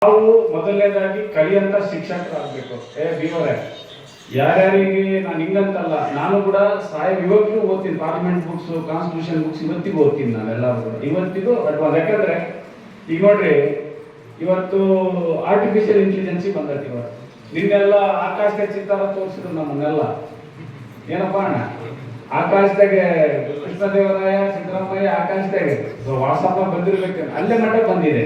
ನಾವು ಮೊದಲನೇದಾಗಿ ಕಲಿಯಂತ ಶಿಕ್ಷಕರಾಗಬೇಕು. ಬಿವರೇ ಯಾರ್ಯಾರಿಗೆ ನಾನು ಹಿಂಗಂತಲ್ಲ, ನಾನು ಕೂಡ ಇವತ್ತಿಗೂ ಓದ್ತೀನಿ. ಪಾರ್ಲಿಮೆಂಟ್ ಬುಕ್ಸ್, ಕಾನ್ಸ್ಟಿಟ್ಯೂಷನ್ ಬುಕ್ಸ್ ಇವತ್ತಿಗೂ ಓದ್ತೀನಿ ನಾವೆಲ್ಲರೂ ಕೂಡ, ಇವತ್ತಿಗೂ ಅಡ್ವಾನ್ಸ್. ಯಾಕಂದ್ರೆ ಈಗ ನೋಡ್ರಿ, ಇವತ್ತು ಆರ್ಟಿಫಿಷಿಯಲ್ ಇಂಟೆಲಿಜೆನ್ಸಿ ಬಂದೈತಿ. ಇವತ್ತು ನಿನ್ನೆಲ್ಲ ಆಕಾಶದ ಚಿತ್ತಾರ ತೋರಿಸಿದ್ರು ನಮ್ಮನ್ನೆಲ್ಲ. ಏನಪ್ಪಾ ಅಣ್ಣ, ಆಕಾಶದಾಗೆ ಕೃಷ್ಣದೇವರಾಯ, ಸಿದ್ದರಾಮಯ್ಯ ಆಕಾಶದಾಗೆ ವಾಟ್ಸಪ್ ಬಂದಿರ್ಬೇಕು, ಅಲ್ಲೇ ಮಟ್ಟ ಬಂದಿದೆ.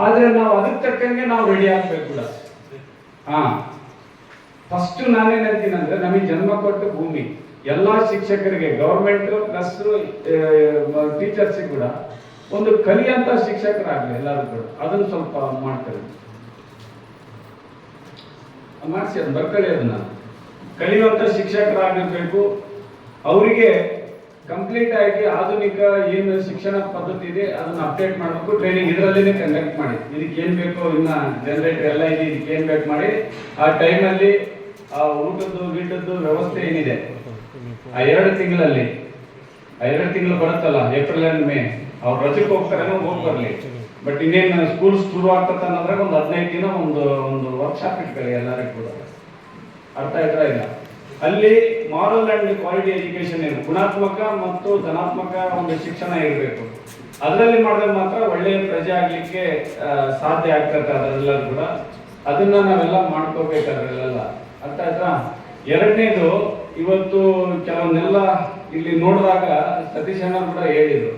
ಆದ್ರೆ ನಾವು ಅದಕ್ಕೆ ತಕ್ಕಂಗೆ ನಾವು ರೆಡಿ ಆಗ್ಬೇಕು ಕೂಡ. ಫಸ್ಟ್ ನಾನೇನ್ ಹೇಳ್ತೀನಿ ಅಂದ್ರೆ, ನಮಗೆ ಜನ್ಮ ಕೊಟ್ಟು ಭೂಮಿ, ಎಲ್ಲಾ ಶಿಕ್ಷಕರಿಗೆ, ಗವರ್ಮೆಂಟ್ ಪ್ಲಸ್ ಟೀಚರ್ಸ್ ಕೂಡ ಒಂದು ಕಲಿಯಂತ ಶಿಕ್ಷಕರಾಗ್ಲಿ ಎಲ್ಲರೂ ಕೂಡ. ಅದನ್ನ ಸ್ವಲ್ಪ ಮಾಡ್ತಾರೆ, ಮಾಡಿಸಿ ಅದನ್ನ ಬರ್ಕೊಳ್ಳಿ. ಅದನ್ನ ಕಲಿಯುವಂತ ಶಿಕ್ಷಕರಾಗಿರ್ಬೇಕು. ಅವರಿಗೆ ಕಂಪ್ಲೀಟ್ ಆಗಿ ಆಧುನಿಕ ಏನು ಶಿಕ್ಷಣ ಪದ್ಧತಿ ಇದೆ ಅದನ್ನ ಅಪ್ಡೇಟ್ ಮಾಡಬೇಕು. ಟ್ರೈನಿಂಗ್ ಇದರಲ್ಲೇ ಕಂಡಕ್ಟ್ ಮಾಡಿ, ಇದಕ್ಕೆ ಏನ್ ಬೇಕೋ, ಇನ್ನ ಜನರೇಟರ್ ಎಲ್ಲ ಇದೆ, ಇದಕ್ಕೆ ಏನ್ ಬೇಕು ಮಾಡಿ ಆ ಟೈಮಲ್ಲಿ ಆ ಊಟದ್ದು ವ್ಯವಸ್ಥೆ ಏನಿದೆ ಆ 2 ತಿಂಗಳಲ್ಲಿ, ಆ 2 ತಿಂಗಳು ಬರುತ್ತಲ್ಲ, ಏಪ್ರಿಲ್ ಅಂಡ್ ಮೇ, ಅವ್ರು ರಜಕ್ಕೆ ಹೋಗ್ತಾರೆ, ಹೋಗಿ ಬರ್ಲಿ. ಬಟ್ ಇನ್ನೇನು ಸ್ಕೂಲ್ ಶುರು ಆಗ್ತದೆ ಅನ್ನೋದ್ರಾಗ ಒಂದು 15 ದಿನ ಒಂದು ವರ್ಕ್ಶಾಪ್ ಇಟ್ಕೊಳ್ಳಿ ಎಲ್ಲರಿಗೂ ಕೂಡ. ಅರ್ಥ ಆಯ್ತಾ ಇಲ್ಲ? ಅಲ್ಲಿ ಮಾರಲ್ ಅಂಡ್ ಕ್ವಾಲಿಟಿ ಎಜುಕೇಶನ್ ಏನು, ಗುಣಾತ್ಮಕ ಮತ್ತು ಧನಾತ್ಮಕ ಒಂದು ಶಿಕ್ಷಣ ಇರಬೇಕು. ಅದರಲ್ಲಿ ಮಾಡಿದ್ರೆ ಮಾತ್ರ ಒಳ್ಳೆಯ ಪ್ರಜೆ ಆಗ್ಲಿಕ್ಕೆ ಸಾಧ್ಯ ಆಗ್ತದೆ. ಅದರೆಲ್ಲ ಕೂಡ ಅದನ್ನ ನಾವೆಲ್ಲ ಮಾಡ್ಕೋಬೇಕು ಅದರಲ್ಲೆಲ್ಲ. ಅರ್ಥ ಆಯ್ತಾ? ಎರಡನೇದು, ಇವತ್ತು ಕೆಲವೊಂದೆಲ್ಲ ಇಲ್ಲಿ ನೋಡಿದಾಗ ಸತೀಶ್ ಅಣ್ಣ ಕೂಡ ಹೇಳಿದ್ರು,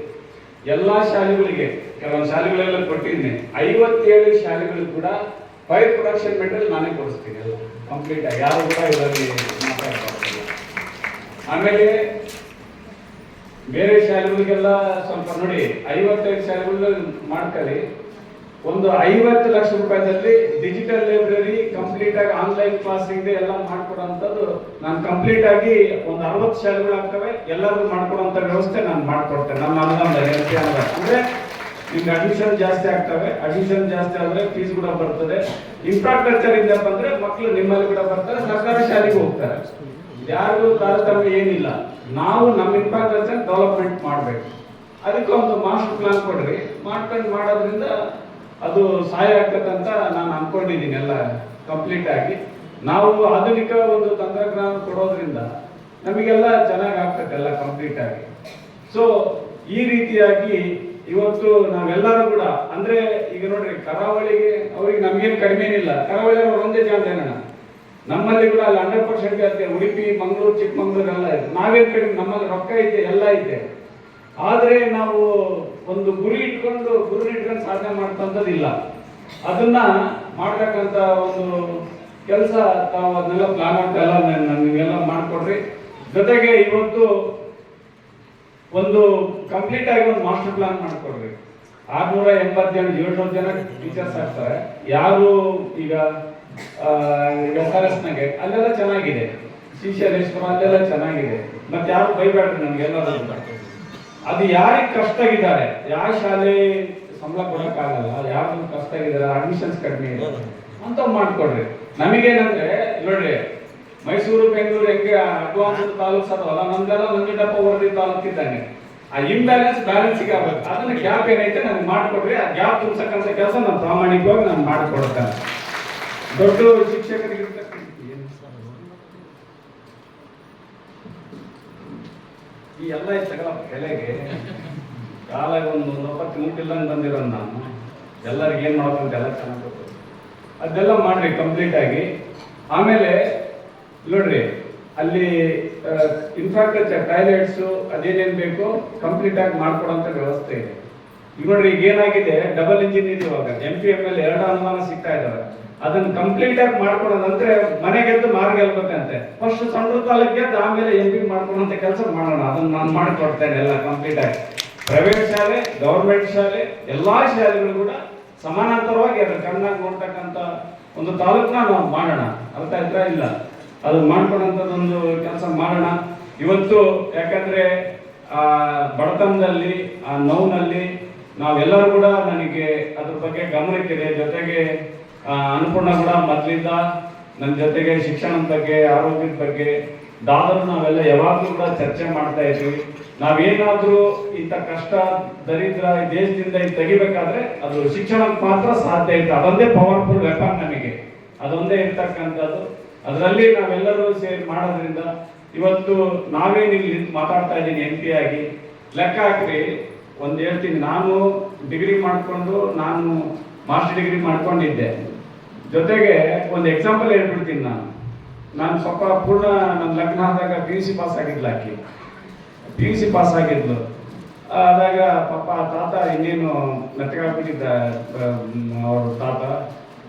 ಎಲ್ಲಾ ಶಾಲೆಗಳಿಗೆ, ಕೆಲವೊಂದು ಶಾಲೆಗಳೆಲ್ಲ ಕೊಟ್ಟಿದ್ದೀನಿ, 57 ಶಾಲೆಗಳು ಕೂಡ ಫೈರ್ ಪ್ರೊಡಕ್ಷನ್ ಮೆಟೀರಿಯಲ್ ನಾನೇ ಕೊಡಿಸ್ತೀನಿ ಎಲ್ಲ ಕಂಪ್ಲೀಟ್ ಆಗಿ. ಯಾರು ಕೂಡ ಇದರಲ್ಲಿ ಮಾತಾಡ್ತಿಲ್ಲ. ಆಮೇಲೆ ಬೇರೆ ಶಾಲೆಗಳಿಗೆಲ್ಲ ಸ್ವಲ್ಪ ನೋಡಿ, 55 ಶಾಲೆಗಳು ಮಾಡ್ಕೊಳ್ಳಿ. ಒಂದು 50 ಲಕ್ಷ ರೂಪಾಯಿದಲ್ಲಿ ಡಿಜಿಟಲ್ ಲೈಬ್ರರಿ ಕಂಪ್ಲೀಟ್ ಆಗಿ ಆನ್ಲೈನ್ ಕ್ಲಾಸಿಂಗ್ ಎಲ್ಲ ಮಾಡ್ಕೊಡೋಂಥದ್ದು ನಾನು ಕಂಪ್ಲೀಟ್ ಆಗಿ ಒಂದು 60 ಶಾಲೆಗಳು ಆಗ್ತವೆ, ಎಲ್ಲರಿಗೂ ಮಾಡ್ಕೊಡೋಂಥ ವ್ಯವಸ್ಥೆ ನಾನು ಮಾಡ್ಕೊಡ್ತೇನೆ. ನನ್ನ ಅನುದಾನ ಅಂದ್ರೆ ನಿಮ್ಗೆ ಅಡ್ಮಿಷನ್ ಜಾಸ್ತಿ ಆಗ್ತವೆ. ಅಡ್ಮಿಷನ್ ಜಾಸ್ತಿ ಆದ್ರೆ ಫೀಸ್ ಕೂಡ ಬರ್ತದೆ. ಇನ್ಫ್ರಾಸ್ಟ್ರಕ್ಚರ್ ಇಂದ ಬಂದ್ರೆ ಮಕ್ಕಳು ನಿಮ್ಮಲ್ಲಿ ಕೂಡ ಬರ್ತಾರೆ, ಸರ್ಕಾರಿ ಶಾಲೆಗೆ ಹೋಗ್ತಾರೆ. ಯಾರಿಗೂ ತಾರತಮ್ಯ ಏನಿಲ್ಲ. ನಾವು ನಮ್ಮ ಇನ್ಫ್ರಾಸ್ಟ್ರಕ್ಚರ್ ಡೆವಲಪ್ಮೆಂಟ್ ಮಾಡ್ಬೇಕು. ಅದಕ್ಕೆ ಒಂದು ಮಾಸ್ಟರ್ ಪ್ಲಾನ್ ಕೊಡ್ರಿ, ಮಾಡ್ಕೊಂಡು ಮಾಡೋದ್ರಿಂದ ಅದು ಸಹಾಯ ಆಗ್ತದಂತ ನಾನು ಅನ್ಕೊಂಡಿದ್ದೀನಿ. ಎಲ್ಲ ಕಂಪ್ಲೀಟ್ ಆಗಿ ನಾವು ಆಧುನಿಕ ಒಂದು ತಂತ್ರಜ್ಞಾನ ಕೊಡೋದ್ರಿಂದ ನಮಗೆಲ್ಲ ಚೆನ್ನಾಗಿ ಆಗ್ತದೆ ಎಲ್ಲ ಕಂಪ್ಲೀಟ್ ಆಗಿ. ಸೊ ಈ ರೀತಿಯಾಗಿ ಇವತ್ತು ನಾವೆಲ್ಲರೂ ಕೂಡ ಅಂದ್ರೆ ಈಗ ನೋಡ್ರಿ, ಕರಾವಳಿಗೆ ಅವ್ರಿಗೆ ನಮ್ಗೇನು ಕಡಿಮೆ ಏನಿಲ್ಲ. ಕರಾವಳಿ ಒಂದೇ ಜಾಗ ನಮ್ಮಲ್ಲಿ ಕೂಡ ಅಲ್ಲಿ 100% ಇರುತ್ತೆ. ಉಡುಪಿ, ಮಂಗಳೂರು, ಚಿಕ್ಕಮಂಗ್ಳೂರು ಎಲ್ಲ ಇದೆ. ನಾವೇನ್ ಕಡಿಮೆ, ನಮ್ಮಲ್ಲಿ ರೊಕ್ಕ ಐತೆ, ಎಲ್ಲ ಐತೆ. ಆದ್ರೆ ನಾವು ಒಂದು ಗುರಿ ಇಟ್ಕೊಂಡು ಸಾಧನೆ ಮಾಡ್ತಂಥದ್ದಿಲ್ಲ. ಅದನ್ನ ಮಾಡ್ತಕ್ಕಂತ ಒಂದು ಕೆಲಸ ತಾವು ಅದನ್ನೆಲ್ಲ ಪ್ಲಾನ್ ಆಗ್ತಾ ನಿಮಗೆಲ್ಲ ಮಾಡ್ಕೊಡ್ರಿ. ಜೊತೆಗೆ ಇವತ್ತು ಒಂದು ಕಂಪ್ಲೀಟ್ ಆಗಿ ಒಂದು ಮಾಸ್ಟರ್ ಪ್ಲಾನ್ ಮಾಡ್ಕೊಡ್ರಿ. 680 ಜನ 700 ಜನ ಟೀಚರ್ಸ್ ಆಗ್ತಾರೆ. ಯಾರು ಈಗ SRS ನಾಗೆ ಅಲ್ಲೆಲ್ಲ ಚೆನ್ನಾಗಿದೆ, ಶ್ರೀಶೈಲೇಶ್ವರ ಅಲ್ಲೆಲ್ಲ ಚೆನ್ನಾಗಿದೆ. ಮತ್ತೆ ಯಾರು ಬೈಬೇಡ್ರಿ ನಮ್ಗೆಲ್ಲ. ಅದು ಯಾರಿಗೆ ಕಷ್ಟ ಆಗಿದ್ದಾರೆ, ಯಾವ ಶಾಲೆ ಸಂಬಳ ಕೊಡಕ್ಕಾಗಲ್ಲ, ಯಾರು ಕಷ್ಟ ಆಗಿದ್ದಾರೆ, ಅಡ್ಮಿಷನ್ಸ್ ಕಡಿಮೆ ಇದೆ ಅಂತ ಮಾಡ್ಕೊಡ್ರಿ. ನಮಗೇನಂದ್ರೆ ನೋಡ್ರಿ, ಮೈಸೂರು, ಬೆಂಗಳೂರು ಹೆಂಗೆ ಅಡ್ವಾನ್ಸ್ ತಾಲೂಕ್ಸ್ ಅದವಲ್ಲ, ನಮ್ದೆಲ್ಲ ನಂಜುಂಡಪ್ಪ ವರದಿ ತಾಲೂಕ್ ಇದ್ದಂಗೆ. ಆ ಇಂಬ್ಯಾಲೆನ್ಸ್ ಬ್ಯಾಲೆನ್ಸಿಗೆ ಆಗ್ಬೇಕು. ಅದನ್ನ ಗ್ಯಾಪ್ ಏನೈತೆ ನನಗೆ ಮಾಡ್ಕೊಡ್ರಿ. ಆ ಗ್ಯಾಪ್ ತುಂಬಸಕ್ಕಂತ ಕೆಲಸ ನಾನು ಪ್ರಾಮಾಣಿಕವಾಗಿ ನಾನು ಮಾಡಿಕೊಡ್ತೇನೆ. ದೊಡ್ಡ ಶಿಕ್ಷಕರಿಗೆ ಈ ಎಲ್ಲ ಇಷ್ಟಗಳ ಕೆಲೆಗೆ ಕಾಲ ಒಂದು 40 ಮುಟ್ಟಿಲ್ಲಂಗೆ ಬಂದಿರೋ ನಾನು ಎಲ್ಲರಿಗೆ ಏನ್ ಮಾಡ್ಬೇಕಂತ ಎಲ್ಲ ಚೆನ್ನಾಗಿ ಗೊತ್ತು. ಅದೆಲ್ಲ ಮಾಡ್ರಿ ಕಂಪ್ಲೀಟ್ ಆಗಿ. ಆಮೇಲೆ ನೋಡ್ರಿ, ಅಲ್ಲಿ ಇನ್ಫ್ರಾಸ್ಟ್ರಕ್ಚರ್, ಟಾಯ್ಲೆಟ್ಸ್ ಅದೇನೇನ್ ಬೇಕು ಕಂಪ್ಲೀಟ್ ಆಗಿ ಮಾಡ್ಕೊಡೋಂಥ ವ್ಯವಸ್ಥೆ ಇದೆ. ಈಗ ನೋಡ್ರಿ, ಈಗ ಏನಾಗಿದೆ, ಡಬಲ್ ಇಂಜಿನ್ ಇದೆ ಇವಾಗ. MPML 2 ಅನುದಾನ ಸಿಗ್ತಾ ಇದಾವೆ. ಅದನ್ನ ಕಂಪ್ಲೀಟ್ ಆಗಿ ಮಾಡ್ಕೊಡೋದಂದ್ರೆ ಮನೆಗೆದ್ದು ಮಾರ್ಗ ಗೆಲ್ಬೇಕಂತೆ. ಫಸ್ಟ್ ಸಣ್ಣ ತಾಲೂಕ್ ಗೆದ್ದು ಆಮೇಲೆ MP ಮಾಡ್ಕೊಡೋಂಥ ಕೆಲಸ ಮಾಡೋಣ. ಅದನ್ನ ನಾನು ಮಾಡಿಕೊಡ್ತೇನೆ ಎಲ್ಲ ಕಂಪ್ಲೀಟ್ ಆಗಿ. ಪ್ರೈವೇಟ್ ಶಾಲೆ, ಗವರ್ಮೆಂಟ್ ಶಾಲೆ, ಎಲ್ಲಾ ಶಾಲೆಗಳು ಕೂಡ ಸಮಾನಾಂತರವಾಗಿ ಅದ್ರ ಕಣ್ಣಾಗಿ ನೋಡ್ತಕ್ಕಂಥ ಒಂದು ತಾಲೂಕನ್ನ ನಾವು ಮಾಡೋಣ. ಅರ್ಥ ಆಯ್ತಾ ಇಲ್ಲ? ಅದು ಮಾಡ್ಕೊಡೋಂಥದ್ದೊಂದು ಕೆಲಸ ಮಾಡೋಣ ಇವತ್ತು. ಯಾಕಂದ್ರೆ ಆ ಬಡತನದಲ್ಲಿ, ಆ ನೋವಿನಲ್ಲಿ ನಾವೆಲ್ಲರೂ ಕೂಡ ನನಗೆ ಅದ್ರ ಬಗ್ಗೆ ಗಮನಕ್ಕಿದೆ. ಜೊತೆಗೆ ಅನ್ನಪೂರ್ಣ ಕೂಡ ಮೊದಲಿಂದ ನನ್ನ ಜೊತೆಗೆ ಶಿಕ್ಷಣದ ಬಗ್ಗೆ, ಆರೋಗ್ಯದ ಬಗ್ಗೆ ದಾದರು ನಾವೆಲ್ಲ ಯಾವಾಗಲೂ ಕೂಡ ಚರ್ಚೆ ಮಾಡ್ತಾ ಇದ್ದೀವಿ. ನಾವೇನಾದ್ರೂ ಇಂಥ ಕಷ್ಟ ದರಿದ್ರ ಈ ದೇಶದಿಂದ ಇದು ತೆಗಿಬೇಕಾದ್ರೆ ಅದು ಶಿಕ್ಷಣಕ್ಕೆ ಮಾತ್ರ ಸಾಧ್ಯ ಇತ್ತು. ಅದೊಂದೇ ಪವರ್ಫುಲ್ ವೆಪನ್ ನಮಗೆ, ಅದೊಂದೇ ಇರ್ತಕ್ಕಂಥದ್ದು. ಅದರಲ್ಲಿ ನಾವೆಲ್ಲರೂ ಸೇರಿ ಮಾಡೋದ್ರಿಂದ ಇವತ್ತು ನಾವೇನು ಇಲ್ಲಿ ಮಾತಾಡ್ತಾ ಇದ್ದೀನಿ MP ಆಗಿ. ಲೆಕ್ಕ ಹಾಕ್ರಿ, ಒಂದು ಹೇಳ್ತೀನಿ, ನಾನು ಡಿಗ್ರಿ ಮಾಡಿಕೊಂಡು ನಾನು ಮಾಸ್ಟರ್ ಡಿಗ್ರಿ ಮಾಡ್ಕೊಂಡಿದ್ದೆ. ಜೊತೆಗೆ ಒಂದು ಎಕ್ಸಾಂಪಲ್ ಹೇಳ್ಬಿಡ್ತೀನಿ. ನಾನು ಸ್ವಲ್ಪ ಪೂರ್ಣ ನನ್ನ ಲಗ್ನ ಆದಾಗ PUC ಪಾಸ್ ಆಗಿದ್ಲು ಆಕಿ, PUC ಪಾಸ್ ಆಗಿದ್ಲು. ಆದಾಗ ಪಾಪ ತಾತ ಇನ್ನೇನು ಮೆತ್ತಗಾಗ್ಬಿಟ್ಟಿದ್ದ ಅವ್ರ ತಾತ.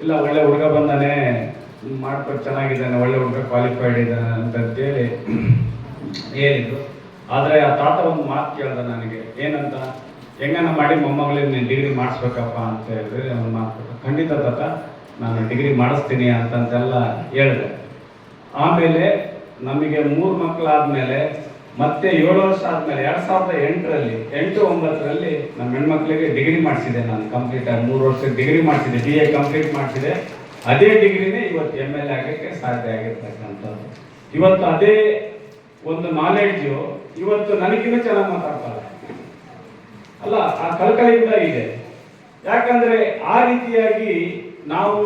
ಇಲ್ಲ, ಒಳ್ಳೆ ಹುಡುಗ ಬಂದಾನೆ, ಮಾಡ್ಕೊಂಡು ಚೆನ್ನಾಗಿದ್ದಾನೆ, ಒಳ್ಳೆ ಹುಡುಗ ಕ್ವಾಲಿಫೈಡ್ ಇದ್ದಾನೆ ಅಂತೇಳಿ ಹೇಳಿದ್ರು. ಆದರೆ ಆ ತಾತ ಒಂದು ಮಾತು ಕೇಳ್ದ ನನಗೆ, ಏನಂತ, ಹೆಂಗನ ಮಾಡಿ ಮೊಮ್ಮಗಳಿಗೆ ನೀನು ಡಿಗ್ರಿ ಮಾಡಿಸ್ಬೇಕಪ್ಪ ಅಂತ ಹೇಳಿದ್ರೆ ಒಂದು ಮಾತು, ಖಂಡಿತ ತಾತ ನಾನು ಡಿಗ್ರಿ ಮಾಡಿಸ್ತೀನಿ ಅಂತಂತೆಲ್ಲ ಹೇಳಿದೆ. ಆಮೇಲೆ ನಮಗೆ 3 ಮಕ್ಕಳಾದ್ಮೇಲೆ ಮತ್ತೆ 7 ವರ್ಷ ಆದ್ಮೇಲೆ 2008ರಲ್ಲಿ 8-9ರಲ್ಲಿ ನಮ್ಮ ಹೆಣ್ಮಕ್ಳಿಗೆ ಡಿಗ್ರಿ ಮಾಡಿಸಿದೆ. ನಾನು ಕಂಪ್ಲೀಟ್ ಆಗಿ 3 ವರ್ಷ ಡಿಗ್ರಿ ಮಾಡಿಸಿದೆ, BA ಕಂಪ್ಲೀಟ್ ಮಾಡಿಸಿದೆ. ಅದೇ ಡಿಗ್ರಿನೇ ಇವತ್ತು MLA ಆಗಕ್ಕೆ ಸಾಧ್ಯ ಆಗಿರ್ತಕ್ಕಂಥದ್ದು. ಇವತ್ತು ಅದೇ ಒಂದು ನಾಲೆಡ್ಜು ಇವತ್ತು ನನಗಿನ್ನೂ ಚೆನ್ನಾಗಿ ಮಾತಾಡ್ತಾರೆ ಅಲ್ಲ, ಆ ಕಳಕಳಿ ಕೂಡ ಇದೆ. ಯಾಕಂದ್ರೆ ಆ ರೀತಿಯಾಗಿ ನಾವು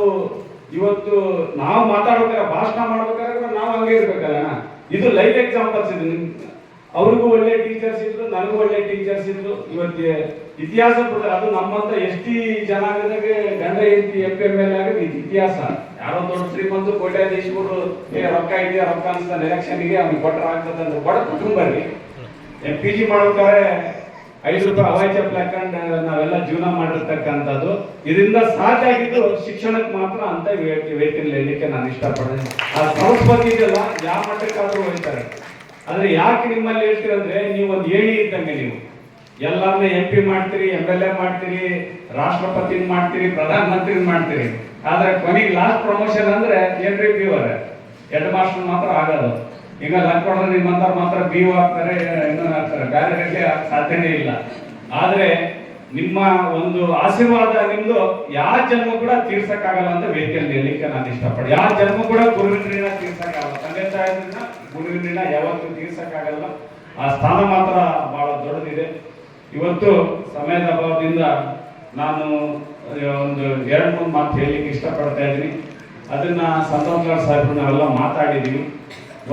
ಇವತ್ತು ನಾವು ಮಾತಾಡ್ಬೇಕಾದ್ರೆ, ಭಾಷಣ ಮಾಡ್ಬೇಕಾದ್ರೆ ನಾವು ಹಂಗೆ ಇರ್ಬೇಕಲ್ಲ. ಇದು ಲೈವ್ ಎಕ್ಸಾಂಪಲ್ಸ್ ಇದು. ಅವ್ರಿಗೂ ಒಳ್ಳೆ ಟೀಚರ್ಸ್ ಇದ್ರು, ನನಗೂ ಒಳ್ಳೆ ಟೀಚರ್ಸ್ ಇದ್ರು. ಇವತ್ತು ಇತಿಹಾಸ ಅದು ನಮ್ಮಂತ ST ಜನಾಂಗದಾಗೆ ಗಂಡ ಹೆಂಡತಿ MP MLA ಆಗೋದು ಇದು ಇತಿಹಾಸ. ಯಾರೋ ದೊಡ್ಡ ಶ್ರೀಮಂತ ಕೋಟ್ಯಾಧೀಶರು ರೊಕ್ಕ ಇದೆಯಾ ರೊಕ್ಕ ಅನ್ಸ್ತಾನೆ ಎಲೆಕ್ಷನ್ಗೆ ಅವ್ನಿಗೆ ಕೊಟ್ಟರೆ ಆಗ್ತದೆ ಅಂದ್ರೆ ಬಡ ಕುಟುಂಬಲ್ಲಿ PG ಮಾಡ್ಬೇಕಾದ್ರೆ 5 ರೂಪಾಯಿ ಹವಾಯಿ ಚಪ್ಪಲಿ ಹಾಕೊಂಡು ನಾವೆಲ್ಲ ಜೀವನ ಮಾಡಿರ್ತಕ್ಕಂಥದ್ದು. ಇದರಿಂದ ಸಾಧ್ಯ ಆಗಿದ್ದು ಶಿಕ್ಷಣಕ್ಕೆ ಮಾತ್ರ ಅಂತ ವೇತನ ಹೇಳಲಿಕ್ಕೆ ನಾನು ಇಷ್ಟಪಡ್ತೀನಿ. ಆ ಸಂಸ್ಕೃತಿ ಇದೆಲ್ಲ ಯಾವ ಮಟ್ಟಕ್ಕಾದ್ರೂ ಹೋಗ್ತಾರೆ. ಆದ್ರೆ ಯಾಕೆ ನಿಮ್ಮಲ್ಲಿ ಹೇಳ್ತೀರಂದ್ರೆ, ನೀವು ಒಂದು ಏಣಿ ಇದ್ದಂಗೆ. ನೀವು ಎಲ್ಲಾರನ್ನ MP ಮಾಡ್ತೀರಿ, MLA ಮಾಡ್ತೀರಿ, ರಾಷ್ಟ್ರಪತಿ ಮಾಡ್ತೀರಿ, ಪ್ರಧಾನ ಮಂತ್ರಿ ಮಾಡ್ತೀರಿ. ಆದ್ರೆ ಕೊನೆಗೆ ಲಾಸ್ಟ್ ಪ್ರಮೋಷನ್ ಅಂದ್ರೆ ಏನ್ರಿ POರ್ ಹೆಡ್ ಮಾಸ್ಟರ್ ಮಾತ್ರ ಆಗೋದು. ಈಗ ಲಂಕೋಡ್ರೆ ನಿಮ್ಮಂತವ್ರು ಮಾತ್ರ BO ಆಗ್ತಾರೆ, ಇನ್ನೊಂದು ಆಗ್ತಾರೆ, ಬೇರೆ ಸಾಧ್ಯನೇ ಇಲ್ಲ. ಆದ್ರೆ ನಿಮ್ಮ ಒಂದು ಆಶೀರ್ವಾದ ನಿಮ್ದು ಯಾವ ಜನ್ಮ ಕೂಡ ತೀರ್ಸಕ್ಕಾಗಲ್ಲ ಅಂತ ವೇದಿಕೆಯಲ್ಲಿ ಹೇಳಲಿಕ್ಕೆ ನಾನು ಇಷ್ಟಪಡ್ತೀನಿ. ಯಾವ ಜನ್ಮ ಕೂಡ ಗುರುವಿನ ಋಣ ತೀರ್ಸಕ್ಕಾಗಲ್ಲ, ತಂದೆ ತಾಯಿನ ಗುರುವಿನ ಋಣ ಯಾವತ್ತೂ ತೀರ್ಸಕ್ಕಾಗಲ್ಲ. ಆ ಸ್ಥಾನ ಮಾತ್ರ ಬಹಳ ದೊಡ್ಡದಿದೆ. ಇವತ್ತು ಸಮಯದ ಅಭಾವದಿಂದ ನಾನು ಒಂದು 2-3 ಮಾತು ಹೇಳಲಿಕ್ಕೆ ಇಷ್ಟಪಡ್ತಾ ಇದ್ದೀನಿ. ಅದನ್ನ ಸಂತೋಷ್ ಸಾಹೇಬ್ರು ನಾವೆಲ್ಲ ಮಾತಾಡಿದೀವಿ.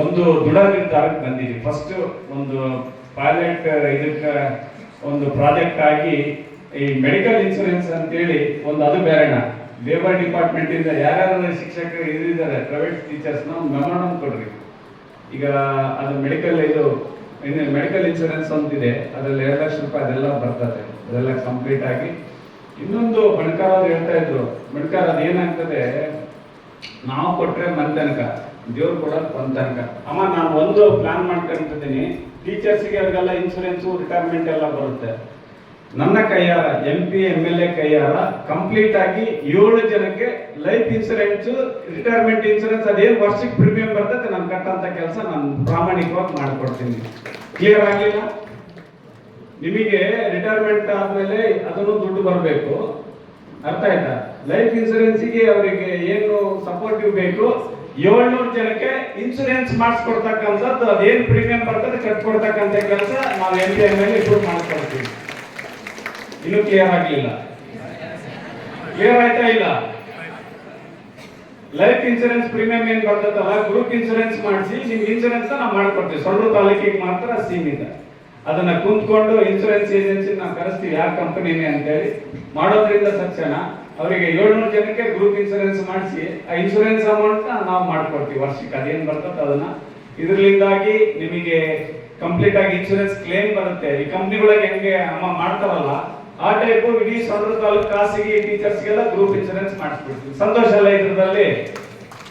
ಒಂದು ದೃಢ ನಿರ್ಧಾರಕ್ಕೆ ಬಂದಿದ್ದೀವಿ. ಫಸ್ಟ್ ಒಂದು ಪೈಲಟ್ ಇದಕ್ಕೆ ಒಂದು ಪ್ರಾಜೆಕ್ಟ್ ಆಗಿ ಈ ಮೆಡಿಕಲ್ ಇನ್ಶೂರೆನ್ಸ್ ಅಂತೇಳಿ ಒಂದು, ಅದು ಬೇರೆನ ಲೇಬರ್ ಡಿಪಾರ್ಟ್ಮೆಂಟ್ ಇಂದ ಯಾರ್ಯಾರು ಶಿಕ್ಷಕರು ಇದ್ದಾರೆ ಪ್ರೈವೇಟ್ ಟೀಚರ್ಸ್ನ ಒಂದು ಮೆಮೊರಾಂಡಮ್ ಕೊಡ್ರಿ. ಈಗ ಅದು ಮೆಡಿಕಲ್ ಮೆಡಿಕಲ್ ಇನ್ಶೂರೆನ್ಸ್ ಅಂತಿದೆ, ಅದರಲ್ಲಿ 2 ಲಕ್ಷ ರೂಪಾಯಿ ಅದೆಲ್ಲ ಬರ್ತದೆ. ಅದೆಲ್ಲ ಕಂಪ್ಲೀಟ್ ಆಗಿ ಇನ್ನೊಂದು ಬಣಕಾರ ಅವ್ರು ಹೇಳ್ತಾ ಇದ್ರು, ಬಣಕಾರ ಅದು ಏನಾಗ್ತದೆ, ನಾವು ಕೊಟ್ರೆ ಮನ್ ತನಕ, ದೇವ್ರು ಕೊಡೋದು ಒಂದ್ ತನಕ. ಅಮ್ಮ ನಾನು ಒಂದು ಪ್ಲಾನ್ ಮಾಡ್ಕೊಂಡಿದ್ದೀನಿ, ಟೀಚರ್ಸ್ಗೆ ಅವ್ರಿಗೆಲ್ಲ ಇನ್ಶೂರೆನ್ಸು ರಿಟೈರ್ಮೆಂಟ್ ಎಲ್ಲ ಬರುತ್ತೆ. ನನ್ನ ಕೈಯಾರ MP MLA ಕೈಯಾರ ಕಂಪ್ಲೀಟ್ ಆಗಿ 7 ಜನಕ್ಕೆ ಲೈಫ್ ಇನ್ಶೂರೆನ್ಸ್, ರಿಟೈರ್ಮೆಂಟ್ ಇನ್ಶೂರೆನ್ಸ್, ಅದೇನು ವರ್ಷಕ್ಕೆ ಪ್ರೀಮಿಯಂ ಬರ್ತದೆ ನಾನು ಕಟ್ಟಂತ ಕೆಲಸ ನಾನು ಪ್ರಾಮಾಣಿಕವಾಗಿ ಮಾಡಿಕೊಡ್ತೀನಿ. ಕ್ಲಿಯರ್ ಆಗಲಿಲ್ಲ? ನಿಮಗೆ ರಿಟೈರ್ಮೆಂಟ್ ಆದ್ಮೇಲೆ ಅದನ್ನು ದುಡ್ಡು ಬರಬೇಕು, ಅರ್ಥ ಆಯ್ತಾ? ಲೈಫ್ ಇನ್ಶೂರೆನ್ಸ್ಗೆ ಅವರಿಗೆ ಏನು ಸಪೋರ್ಟಿವ್ ಬೇಕು, 700 ಜನಕ್ಕೆ ಇನ್ಶೂರೆನ್ಸ್ ಮಾಡಿಸ್ಕೊಡ್ತಕ್ಕಂಥದ್ದು, ಅದೇನು ಪ್ರೀಮಿಯಂ ಬರ್ತದೆ ಕಟ್ಕೊಡ್ತಕ್ಕಂಥ ಕೆಲಸ ನಾವು MP MLA ಶುರು ಮಾಡ್ಕೊಡ್ತೀವಿ. ಇನ್ನು ಕ್ಲಿಯರ್ ಆಗಲಿಲ್ಲ? ಕ್ಲಿಯರ್ ಆಯ್ತಾ ಇಲ್ಲ? ಲೈಫ್ ಇನ್ಶೂರೆನ್ಸ್ ಪ್ರೀಮಿಯಂ ಏನ್ ಬರ್ತದಲ್ಲ, ಗ್ರೂಪ್ ಇನ್ಶೂರೆನ್ಸ್ ಮಾಡಿಸಿ ನಿಮ್ಗೆ ಇನ್ಶೂರೆನ್ಸ್ ನಾವು ಮಾಡ್ಕೊಡ್ತೀವಿ. ಸೊಳ್ಳು ತಾಲೂಕಿಗೆ ಮಾತ್ರ ಸೀಮಿತ. ಅದನ್ನ ಕುಂತ್ಕೊಂಡು ಇನ್ಶೂರೆನ್ಸ್ ಏಜೆನ್ಸಿ ನಾವು ಕರೆಸ್ತೀವಿ, ಯಾವ ಕಂಪನಿನೇ ಅಂತೇಳಿ ಮಾಡೋದ್ರಿಂದ ತಕ್ಷಣ ಅವರಿಗೆ 700 ಜನಕ್ಕೆ ಗ್ರೂಪ್ ಇನ್ಶೂರೆನ್ಸ್ ಮಾಡಿಸಿ ಆ ಇನ್ಶೂರೆನ್ಸ್ ಅಮೌಂಟ್ ನಾವು ಮಾಡ್ಕೊಡ್ತೀವಿ ವರ್ಷಕ್ಕೆ. ಅದೇನ್ ಬರ್ತದೆ ಅದನ್ನ, ಇದರಿಂದಾಗಿ ನಿಮಗೆ ಕಂಪ್ಲೀಟ್ ಆಗಿ ಇನ್ಶೂರೆನ್ಸ್ ಕ್ಲೇಮ್ ಬರುತ್ತೆ. ಈ ಕಂಪ್ನಿಗಳಿಗೆ ಹೆಂಗೆ ಅಮ್ಮ ಮಾಡ್ತಾರಲ್ಲ ಆ ಟೈಪು ಇಡೀ ಸೊಂಡ್ರ ತಾಲೂಕು ಖಾಸಗಿ ಟೀಚರ್ಸ್ಗೆಲ್ಲ ಗ್ರೂಪ್ ಇನ್ಶೂರೆನ್ಸ್ ಮಾಡಿಸ್ಬಿಡ್ತೀವಿ. ಸಂತೋಷ ಅಲ್ಲ? ಇದ್ರಲ್ಲಿ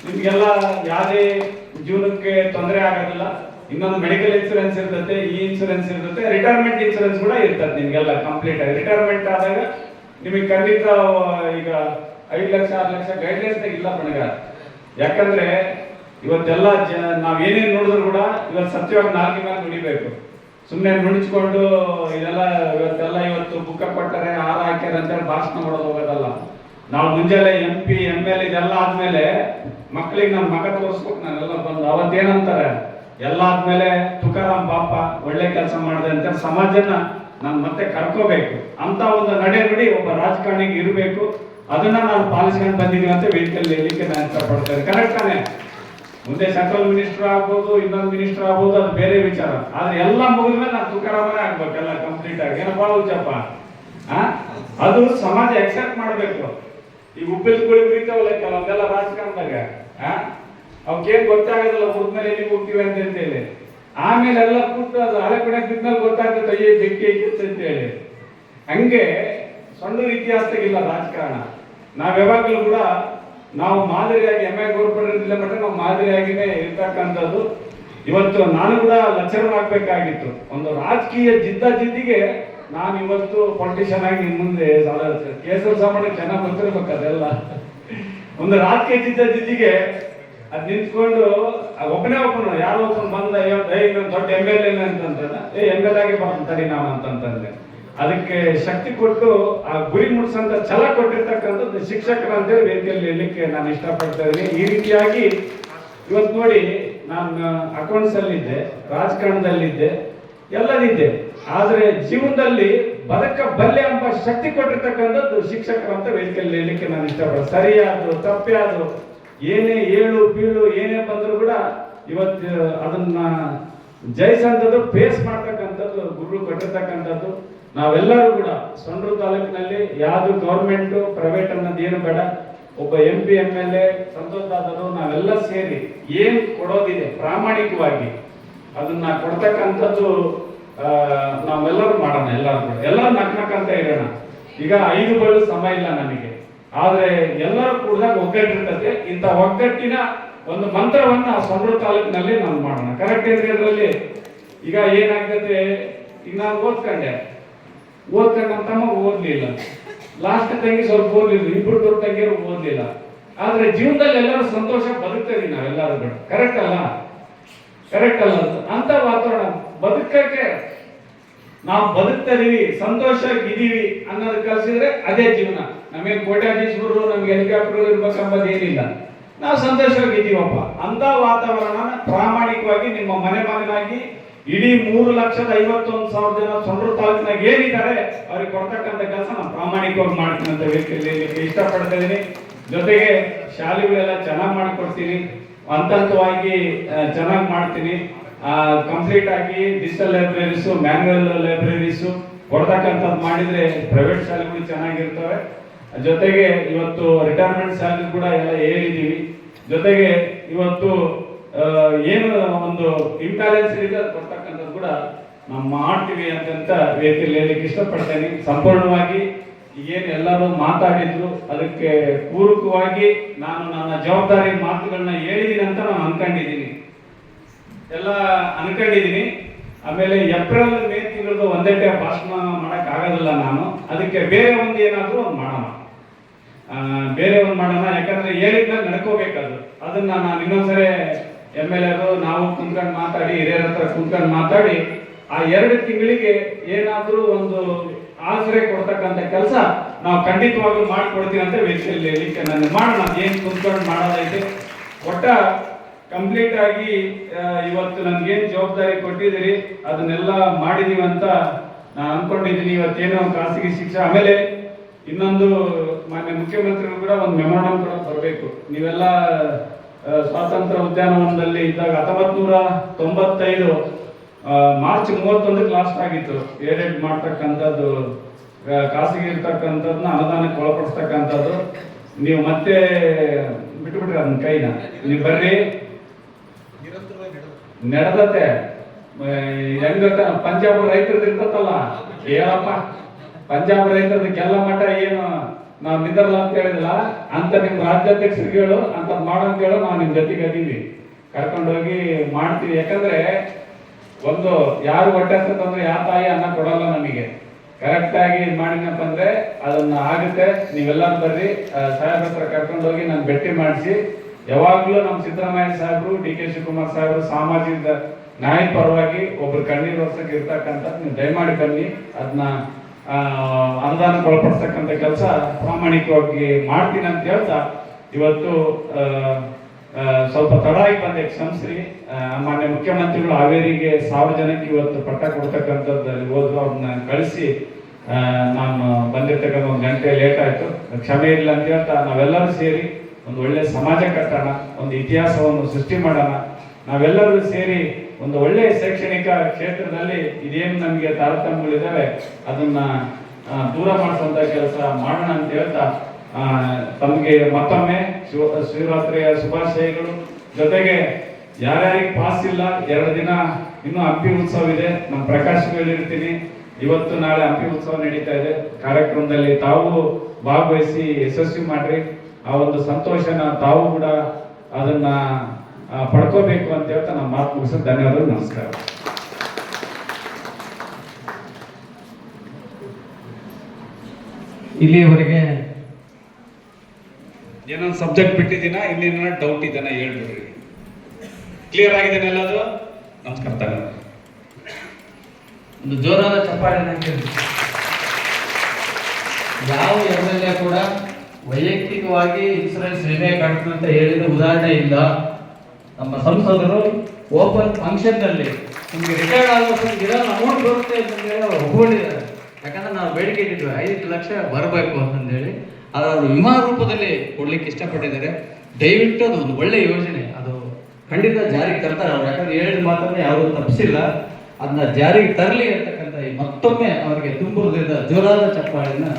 ನಿಮ್ಗೆಲ್ಲ ಯಾವುದೇ ಜೀವನಕ್ಕೆ ತೊಂದರೆ ಆಗೋದಿಲ್ಲ. ಇನ್ನೊಂದು ಮೆಡಿಕಲ್ ಇನ್ಶೂರೆನ್ಸ್ ಇರ್ತದೆ, ಈ ಇನ್ಶೂರೆನ್ಸ್ ಇರ್ತದೆ, ರಿಟೈರ್ಮೆಂಟ್ ಇನ್ಶೂರೆನ್ಸ್ ಕೂಡ ಇರ್ತದೆ ನಿಮ್ಗೆಲ್ಲ ಕಂಪ್ಲೀಟ್ ಆಗಿ. ರಿಟೈರ್ಮೆಂಟ್ ಆದಾಗ ನಿಮಗೆ ಖಂಡಿತ ಈಗ 5 ಲಕ್ಷ 6 ಲಕ್ಷ ಗೈಡ್ಲೈನ್ಸ್ ಇಲ್ಲ ಬಣಗ. ಯಾಕಂದ್ರೆ ಇವತ್ತೆಲ್ಲ ನಾವ್ ಏನೇನ್ ನೋಡಿದ್ರು ಕೂಡ ಇವತ್ತು ಸತ್ಯವಾಗಿ 4 ಮೇಲೆ ನುಡಿಬೇಕು. ಸುಮ್ಮನೆ ನುಣಿಸ್ಕೊಂಡು ಇದೆಲ್ಲ ಇವತ್ತು ಬುಕ್ಕ ಕೊಟ್ಟರೆ ಹಾರ ಹಾಕ್ಯಾರ ಅಂತೇಳಿ ಭಾಷಣ ಮಾಡೋದು ಹೋಗೋದಲ್ಲ. ನಾವು ಮುಂಜಾನೆ MP MLA ಇದೆಲ್ಲ ಆದ್ಮೇಲೆ ಮಕ್ಕಳಿಗೆ ನಾನು ಮಗ ತೋರಿಸ್ಬೇಕು. ನಾನೆಲ್ಲ ಬಂದು ಅವತ್ತೇನಂತಾರೆ, ಎಲ್ಲ ಆದ್ಮೇಲೆ ತುಕಾರಾಮ್ ಬಾಪ ಒಳ್ಳೆ ಕೆಲಸ ಮಾಡಿದೆ ಅಂತ ಸಮಾಜನ ನಾನು ಮತ್ತೆ ಕರ್ಕೋಬೇಕು ಅಂತ ಒಂದು ನಡೆ ನುಡಿ ಒಬ್ಬ ರಾಜಕಾರಣಿಗೆ ಇರಬೇಕು. ಅದನ್ನ ನಾವು ಪಾಲಿಸ್ಕೊಂಡು ಬಂದಿದ್ದೀವಿ ಅಂತ ವೇದಿಕೆಯಲ್ಲಿ ಹೇಳಲಿಕ್ಕೆ ನಾನು ಇಷ್ಟಪಡ್ತೇನೆ. ಕರೆಕ್ಟ್ ತಾನೆ? ಮುಂದೆ ಸೆಂಟ್ರಲ್ ಮಿನಿಸ್ಟರ್ ಆಗ್ಬೋದು, ಇನ್ನೊಂದು ಮಿನಿಸ್ಟರ್ ಆಗ್ಬೋದು, ಅದು ಬೇರೆ ವಿಚಾರ. ಆದ್ರೆ ಎಲ್ಲ ಮುಗಿದ್ಮೇಲೆ ನಾನು ತುಕಾರಾಮನೇ ಆಗ್ಬೇಕೆಲ್ಲ ಕಂಪ್ಲೀಟ್ ಆಗಿ. ಏನಪ್ಪಾ ಉಚ್ಚಪ್ಪ, ಅದು ಸಮಾಜ ಎಕ್ಸೆಪ್ಟ್ ಮಾಡ್ಬೇಕು. ಈ ಉಪ್ಪಿಲ್ಗಳು ಬಿಡ್ತಾವಲ್ಲ ಕೆಲವೊಂದೆಲ್ಲ ರಾಜಕಾರಣದಾಗ, ಅವಕ್ಕೇನ್ ಗೊತ್ತಾಗೋದಿಲ್ಲ ಹುಡುಗ್ಮೇಲೆ ಎಲ್ಲಿ ಹೋಗ್ತೀವಿ ಅಂತ ಹೇಳಿ. ಆಮೇಲೆ ಎಲ್ಲ ಕೂತು ಅದು ಹಳೆ ಕಡೆ ಬಿದ್ಮೇಲೆ ಗೊತ್ತಾಗ್ತದೆ ಅಯ್ಯೇ ಬೆಂಕಿ ಐತೆ ಅಂತ ಹೇಳಿ. ಹಂಗೆ ಸಣ್ಣ ಇತಿಹಾಸದಾಗಿಲ್ಲ ರಾಜಕಾರಣ. ನಾವ್ ಯಾವಾಗಲೂ ಕೂಡ ನಾವು ಮಾದರಿಯಾಗಿ ಗೋರ್ಪಡಿಲ್ಲ ಮಟ್ಟ ನಾವು ಮಾದರಿಯಾಗಿನೇ ಇರ್ತಕ್ಕಂಥದ್ದು. ಇವತ್ತು ನಾನು ಕೂಡ ಲಕ್ಷಣವಾಗಬೇಕಾಗಿತ್ತು. ಒಂದು ರಾಜಕೀಯ ಜಿದ್ದಿಗೆ ನಾನು ಇವತ್ತು ಪೊಲಿಟಿಷಿಯನ್ ಆಗಿ ನಿಮ್ ಮುಂದೆ ಕೇಸರಿ ಸಾಮಾನ್ಯ ಚೆನ್ನಾಗಿ ಗೊತ್ತಿರ್ಬೇಕು. ಅದೆಲ್ಲ ಒಂದು ರಾಜಕೀಯ ಜಿದ್ದಿಗೆ ಅದ್ ನಿಂತ್ಕೊಂಡು ಒಬ್ಬನೇ ಯಾರೋ ಒಬ್ಬನು ಬಂದ ಇನ್ನೊಂದು ದೊಡ್ಡ MLA ಅಂತಂದ್ರೆ MLA ಆಗಿ ಬರ್ತಾರೆ ನಾವು ಅಂತಂದ್ರೆ ಅದಕ್ಕೆ ಶಕ್ತಿ ಕೊಟ್ಟು ಆ ಗುರಿ ಮುಟ್ಸಂತ ಛಲ ಕೊಟ್ಟಿರ್ತಕ್ಕಂಥದ್ದು ಶಿಕ್ಷಕರು ಅಂತೇಳಿ ವೇದಿಕೆಯಲ್ಲಿ ಹೇಳಲಿಕ್ಕೆ ನಾನು ಇಷ್ಟಪಡ್ತಾ ಇದ್ದೀನಿ. ಈ ರೀತಿಯಾಗಿ ಇವತ್ತು ನೋಡಿ, ನಾನು ಅಕೌಂಟ್ಸ್ ಅಲ್ಲಿದ್ದೆ, ರಾಜಕಾರಣದಲ್ಲಿದ್ದೆ, ಎಲ್ಲದಿದ್ದೆ. ಆದ್ರೆ ಜೀವನದಲ್ಲಿ ಬದುಕಬಲ್ಲೆ ಎಂಬ ಶಕ್ತಿ ಕೊಟ್ಟಿರ್ತಕ್ಕಂಥದ್ದು ಶಿಕ್ಷಕರು ಅಂತ ವೇದಿಕೆಯಲ್ಲಿ ಹೇಳಲಿಕ್ಕೆ ನಾನು ಇಷ್ಟಪಡ್ತೀನಿ. ಸರಿಯಾದ್ರು ತಪ್ಪಾದ್ರು ಏನೇ ಏಳು ಬೀಳು ಏನೇ ಬಂದ್ರು ಕೂಡ ಇವತ್ತು ಅದನ್ನ ಜಯಿಸಂಥದ್ದು ಫೇಸ್ ಮಾಡ್ತಕ್ಕಂಥದ್ದು ಗುರು ಕೊಟ್ಟಿರ್ತಕ್ಕಂಥದ್ದು. ನಾವೆಲ್ಲರೂ ಕೂಡ ಸೊಂಡ್ರು ತಾಲೂಕಿನಲ್ಲಿ ಯಾವ್ದು ಗೌರ್ಮೆಂಟ್ ಪ್ರೈವೇಟ್ ಅನ್ನೋದು ಏನು ಬೇಡ. ಒಬ್ಬ MP MLA ಸಂತೋಷದಾದರು ನಾವೆಲ್ಲ ಸೇರಿ ಏನ್ ಕೊಡೋದಿದೆ ಪ್ರಾಮಾಣಿಕವಾಗಿ ಅದನ್ನ ಕೊಡ್ತಕ್ಕಂಥದ್ದು ನಾವೆಲ್ಲರೂ ಮಾಡೋಣ. ಎಲ್ಲರೂ ನಕ್ನಕ್ಕಂತ ಇರೋಣ. ಈಗ 5 ಬಳ್ಳು ಸಮಯ ಇಲ್ಲ ನನಗೆ, ಆದ್ರೆ ಎಲ್ಲರೂ ಕೂಡ ಒಗ್ಗಟ್ಟಿರ್ತದೆ. ಇಂಥ ಒಗ್ಗಟ್ಟಿನ ಒಂದು ಮಂತ್ರವನ್ನ ಸೊಂಡ್ರು ತಾಲೂಕಿನಲ್ಲಿ ನಾವು ಮಾಡೋಣ. ಕರೆಕ್ಟ್ ಏನ್ರಿ? ಅದರಲ್ಲಿ ಈಗ ಏನಾಗ್ತದೆ, ಈಗ ನಾನು ಓದ್ಕೊಂಡೆ ನಮ್ಮ ತಮ್ಮ ಓದ್ಲಿಲ್ಲ, ಲಾಸ್ಟ್ ತಂಗಿ ಸ್ವಲ್ಪ ಓದ್ಲಿಲ್ಲ, ಇಬ್ರು ದೊಡ್ಡ ತಂಗಿಯರು ಓದ್ಲಿಲ್ಲ. ಆದ್ರೆ ಜೀವನದಲ್ಲಿ ಎಲ್ಲರೂ ಸಂತೋಷ ಬದುಕ್ತೇವೆ ನಾವೆಲ್ಲರೂ ಕೂಡ. ಕರೆಕ್ಟ್ ಅಲ್ಲ? ಅಂತ ವಾತಾವರಣ ಬದುಕಕ್ಕೆ ನಾವು ಬದುಕ್ತಿದೀವಿ, ಸಂತೋಷವಾಗಿದ್ದೀವಿ ಅನ್ನೋದು ಕಲಿಸಿದ್ರೆ ಅದೇ ಜೀವನ. ನಮಗೆ ಕೋಟ್ಯಾಧೀಶ್ವರರು ನಮ್ಗೆ ಹೆಲಿಕಾಪ್ಟರ್ ಇರ್ಬೇಕಂಬುದು ಏನಿಲ್ಲ. ನಾವು ಸಂತೋಷವಾಗಿದ್ದೀವಪ್ಪ ಅಂತ ವಾತಾವರಣ ಪ್ರಾಮಾಣಿಕವಾಗಿ ನಿಮ್ಮ ಮನೆಯಾಗಿ ಇಡೀ 3,51,000 ಜನ ಸೊಂಡ್ರು ತಾಲೂಕಿನಾಗ ಏನಿದ್ದಾರೆ ಅವ್ರಿಗೆ ಕೊಡ್ತಕ್ಕಂಥ ಕೆಲಸ ನಾನು ಪ್ರಾಮಾಣಿಕವಾಗಿ ಮಾಡ್ತೀನಿ ಅಂತ ವೇದಿಕೆಯಲ್ಲಿ ಇಷ್ಟಪಡ್ತಾ ಇದ್ದೀನಿ. ಜೊತೆಗೆ ಶಾಲೆಗಳೆಲ್ಲ ಚೆನ್ನಾಗಿ ಮಾಡಿಕೊಡ್ತೀನಿ, ಹಂತವಾಗಿ ಚೆನ್ನಾಗಿ ಮಾಡ್ತೀನಿ. ಕಂಪ್ಲೀಟ್ ಆಗಿ ಡಿಜಿಟಲ್ ಲೈಬ್ರರೀಸು, ಮ್ಯಾನ್ಯುವಲ್ ಲೈಬ್ರರೀಸು ಕೊಡ್ತಕ್ಕಂಥದ್ದು ಮಾಡಿದ್ರೆ ಪ್ರೈವೇಟ್ ಶಾಲೆಗಳು ಚೆನ್ನಾಗಿರ್ತವೆ. ಜೊತೆಗೆ ಇವತ್ತು ರಿಟೈರ್ಮೆಂಟ್ ಸ್ಯಾಲರಿ ಕೂಡ ಎಲ್ಲ ಹೇಳಿದ್ದೀವಿ. ಜೊತೆಗೆ ಇವತ್ತು ಏನು ಒಂದು ಇಂಬ್ಯಾಲೆನ್ಸ್ ಇದೆ ಅದು ಕೊಡ್ತಕ್ಕಂಥದ್ದು ಕೂಡ ನಾವು ಮಾಡ್ತೀವಿ ಅಂತ ವೇದಿಕೆಯಲ್ಲಿ ಹೇಳಲಿಕ್ಕೆ ಇಷ್ಟಪಡ್ತೇನೆ. ಸಂಪೂರ್ಣವಾಗಿ ಏನು ಎಲ್ಲರೂ ಮಾತಾಡಿದ್ರು ಅದಕ್ಕೆ ಪೂರಕವಾಗಿ ನಾನು ನನ್ನ ಜವಾಬ್ದಾರಿ ಮಾತುಗಳನ್ನ ಹೇಳಿದ್ದೀನಿ ಅಂತ ನಾನು ಅನ್ಕೊಂಡಿದ್ದೀನಿ. ಆಮೇಲೆ ಏಪ್ರಿಲ್ ಮೇ ತಿಂಗಳದು ಒಂದೇ ಟೈಮ್ ಭಾಷಣ ಮಾಡಕ್ ಆಗೋದಿಲ್ಲ ನಾನು. ಅದಕ್ಕೆ ಬೇರೆ ಒಂದು ಏನಾದ್ರು ಒಂದು ಮಾಡೋಣ, ಯಾಕಂದ್ರೆ ಹೇಳಿದ್ಮೇಲೆ ನಡ್ಕೋಬೇಕದು. ಅದನ್ನ ನಾನು ಇನ್ನೊಂದ್ಸರಿ MLA ನಾವು ಕುಂತ್ಕೊಂಡು ಮಾತಾಡಿ, ಹಿರಿಯರ ಹತ್ರ ಕುಂತ್ಕೊಂಡು ಮಾತಾಡಿ ಆ 2 ತಿಂಗಳಿಗೆ ಏನಾದ್ರೂ ಒಂದು ಆಸರೆ ಕೊಡ್ತಕ್ಕಂಥ ಕೆಲಸ ನಾವು ಖಂಡಿತವಾಗ್ಲೂ ಮಾಡ್ಕೊಡ್ತೀವಿ ಅಂತ ವೇದಿಕೆಯಲ್ಲಿ ಹೇಳಿಕ್ಕೆ ನಾನು ಮಾಡೋಣ. ಏನ್ ಕುಂತ್ಕೊಂಡು ಮಾಡೋದೈತೆ ಒಟ್ಟ ಕಂಪ್ಲೀಟ್ ಆಗಿ ಇವತ್ತು ನನ್ಗೇನ್ ಜವಾಬ್ದಾರಿ ಕೊಟ್ಟಿದ್ದೀರಿ ಅದನ್ನೆಲ್ಲ ಮಾಡಿದೀವಿ ಅಂತ ನಾನು ಅನ್ಕೊಂಡಿದ್ದೀನಿ. ಇವತ್ತೇನೋ ಖಾಸಗಿ ಶಿಕ್ಷಣ, ಆಮೇಲೆ ಇನ್ನೊಂದು ಮಾನ್ಯ ಮುಖ್ಯಮಂತ್ರಿಗಳು ಕೂಡ ಒಂದು ಮೆಮೊರಾಂಡಮ್ ಕೂಡ ಬರಬೇಕು. ನೀವೆಲ್ಲ ಸ್ವಾತಂತ್ರ್ಯ ಉದ್ಯಾನವನದಲ್ಲಿ ಇದ್ದಾಗ 1995 ಮಾರ್ಚ್ 31 ಲಾಸ್ಟ್ ಆಗಿತ್ತು ಏಡೆಡ್ ಮಾಡ್ತಕ್ಕಂಥದ್ದು, ಖಾಸಗಿ ಇರ್ತಕ್ಕಂಥದ್ದನ್ನ ಅನುದಾನಕ್ಕೆ ಒಳಪಡಿಸ್ತಕ್ಕಂಥದ್ದು. ನೀವು ಮತ್ತೆ ಬಿಟ್ಬಿಟ್ರಿ ಅದನ್ನ ಕೈನ, ನೀವು ಬರ್ರಿ ನಡೆದತ್ತೆ. ಹೆಂಗ ಪಂಜಾಬ್ ರೈತರದ್ದು ಇರ್ತತ್ತಲ್ಲ, ಹೇಳಪ್ಪ ಪಂಜಾಬ್ ರೈತರದ್ದು ಗೆಲ್ಲ ಮಠ ಏನು ನಾವು ನಿಂದರಲ್ಲ ಅಂತ ಹೇಳಿದಿಲ್ಲ ಅಂತ ನಿಮ್ ರಾಜ್ಯಾಧ್ಯಕ್ಷರಿಗೆ ಹೇಳು, ಅಂತ ಮಾಡೋಂತ ಹೇಳು. ನಾವು ನಿಮ್ ಜೊತೆಗೆ ಅದೀವಿ, ಕರ್ಕೊಂಡೋಗಿ ಮಾಡ್ತೀವಿ. ಯಾಕಂದ್ರೆ ಒಂದು ಯಾರು ಹೊಟ್ಟೆ ಹತ್ತಂದ್ರೆ ಯಾವ ತಾಯಿ ಅನ್ನ ಕೊಡಲ್ಲ ನಮಗೆ. ಕರೆಕ್ಟ್ ಆಗಿ ಇದು ಮಾಡಿನಪ್ಪ ಅಂದ್ರೆ ಅದನ್ನ ಆಗುತ್ತೆ. ನೀವೆಲ್ಲರೂ ಬರ್ರಿ, ಸಾಹೇಬ್ರ ಹತ್ರ ಕರ್ಕೊಂಡೋಗಿ ನಾನು ಭೇಟಿ ಮಾಡಿಸಿ. ಯಾವಾಗ್ಲೂ ನಮ್ಮ ಸಿದ್ದರಾಮಯ್ಯ ಸಾಹೇಬ್ರು, DK ಶಿವಕುಮಾರ್ ಸಾಹೇಬ್ರು ಸಾಮಾಜಿಕ ನ್ಯಾಯ ಪರವಾಗಿ ಒಬ್ರು ಕಣ್ಣೀರು ವರ್ಷಕ್ಕೆ ಇರ್ತಕ್ಕಂಥ ನೀವು ದಯಮಾಡಿ ಬನ್ನಿ. ಅದನ್ನ ಅನುದಾನಕ್ಕೆ ಒಳಪಡಿಸ್ತಕ್ಕಂಥ ಕೆಲಸ ಪ್ರಾಮಾಣಿಕವಾಗಿ ಮಾಡ್ತೀನಿ ಅಂತ ಹೇಳ್ತಾ ಇವತ್ತು ಸ್ವಲ್ಪ ತಡವಾಗಿ ಬಂದೆ, ಕ್ಷಮಿಸ್ರಿ. ಮಾನ್ಯ ಮುಖ್ಯಮಂತ್ರಿಗಳು ಹಾವೇರಿಗೆ 1000 ಜನಕ್ಕೆ ಇವತ್ತು ಪಟ್ಟ ಕೊಡ್ತಕ್ಕಂಥದ್ದು ಹೋದ್ರು, ಅವ್ರನ್ನ ಕಳಿಸಿ ನಾನು ಬಂದಿರ್ತಕ್ಕಂಥ 1 ಗಂಟೆ ಲೇಟ್ ಆಯ್ತು, ಕ್ಷಮೆ ಇಲ್ಲ ಅಂತ ಹೇಳ್ತಾ ನಾವೆಲ್ಲರೂ ಸೇರಿ ಒಂದು ಒಳ್ಳೆ ಸಮಾಜ ಕಟ್ಟೋಣ, ಒಂದು ಇತಿಹಾಸವನ್ನು ಸೃಷ್ಟಿ ಮಾಡೋಣ. ನಾವೆಲ್ಲರೂ ಸೇರಿ ಒಂದು ಒಳ್ಳೆಯ ಶೈಕ್ಷಣಿಕ ಕ್ಷೇತ್ರದಲ್ಲಿ ಇದೇನು ನಮಗೆ ತಾರತಮ್ಯಗಳಿದ್ದಾವೆ ಅದನ್ನ ದೂರ ಮಾಡಿಸುವಂತ ಕೆಲಸ ಮಾಡೋಣ ಅಂತ ಹೇಳ್ತಾ ತಮಗೆ ಮತ್ತೊಮ್ಮೆ ಶಿವರಾತ್ರಿಯ ಶುಭಾಶಯಗಳು. ಜೊತೆಗೆ ಯಾರ್ಯಾರಿಗೆ ಪಾಸ್ ಇಲ್ಲ, 2 ದಿನ ಇನ್ನೂ ಹಂಪಿ ಉತ್ಸವ ಇದೆ, ನಮ್ಮ ಪ್ರಕಾಶ್ ಹೇಳಿರ್ತೀನಿ, ಇವತ್ತು ನಾಳೆ ಹಂಪಿ ಉತ್ಸವ ನಡೀತಾ ಇದೆ. ಕಾರ್ಯಕ್ರಮದಲ್ಲಿ ತಾವು ಭಾಗವಹಿಸಿ ಯಶಸ್ವಿ ಮಾಡ್ರಿ. ಆ ಒಂದು ಸಂತೋಷನ ತಾವು ಕೂಡ ಅದನ್ನ ಪಡ್ಕೋಬೇಕು ಅಂತ ಹೇಳ್ತಾ ನಮ್ಮ ಮಾತು ಮುಗಿಸೋದು. ಧನ್ಯವಾದಗಳು, ನಮಸ್ಕಾರ. ಇಲ್ಲಿಯವರೆಗೆ ಏನೊಂದು ಸಬ್ಜೆಕ್ಟ್ ಬಿಟ್ಟಿದ್ದೀನ, ಇನ್ನೇನ ಡೌಟ್ ಇದನ್ನ ಹೇಳ್ಬಿಡ್ರಿ. ಕ್ಲಿಯರ್ ಆಗಿದ್ದೇನೆ ಎಲ್ಲದು? ನಮಸ್ಕಾರ. ಧನ್ಯವಾದ. ಒಂದು ಜೋರಾದ ಚಪ್ಪಾಳೆ ಕೇಳಿ. ಯಾವ MLA ಕೂಡ ವೈಯಕ್ತಿಕವಾಗಿ ಇನ್ಸೂರೆನ್ಸ್ ವಿಮೆ ಕಟ್ಟணும் ಅಂತ ಹೇಳಿದ ಉದಾಹರಣೆ ಇಲ್ಲ. ನಮ್ಮ ಸಂಸದರು ಓಪನ್ ಫಂಕ್ಷನ್ ನಲ್ಲಿ ನಿಮ್ಗೆ ರಿಟೈರ್ಡ್ ಆಗೋಷ್ಟೊಂದು ಅಮೌಂಟ್ ಬರುತ್ತೆ ಅಂತ ಹೇಳಿ ಅವ್ರು ಒಪ್ಕೊಂಡಿದ್ದಾರೆ. ಯಾಕಂದ್ರೆ ನಾವು ಬೇಡಿಕೆ ಇಟ್ಟಿದ್ವಿ 5 ಲಕ್ಷ ಬರಬೇಕು ಅಂತಂದೇಳಿ, ಅದನ್ನು ವಿಮಾ ರೂಪದಲ್ಲಿ ಕೊಡ್ಲಿಕ್ಕೆ ಇಷ್ಟಪಟ್ಟಿದ್ದಾರೆ. ದಯವಿಟ್ಟು ಅದು ಒಂದು ಒಳ್ಳೆ ಯೋಜನೆ, ಅದು ಖಂಡಿತ ಜಾರಿಗೆ ತರ್ತಾರೆ ಅವ್ರು. ಯಾಕಂದ್ರೆ ಹೇಳಿದ ಮಾತನ್ನ ಯಾವುದೂ ತಪ್ಪಿಸಿಲ್ಲ, ಅದನ್ನ ಜಾರಿಗೆ ತರಲಿ ಅಂತಕ್ಕಂಥ ಮತ್ತೊಮ್ಮೆ ಅವರಿಗೆ ತುಂಬುವುದರಿಂದ ಜೋರಾದ ಚಪ್ಪಾಳೆಯನ್ನು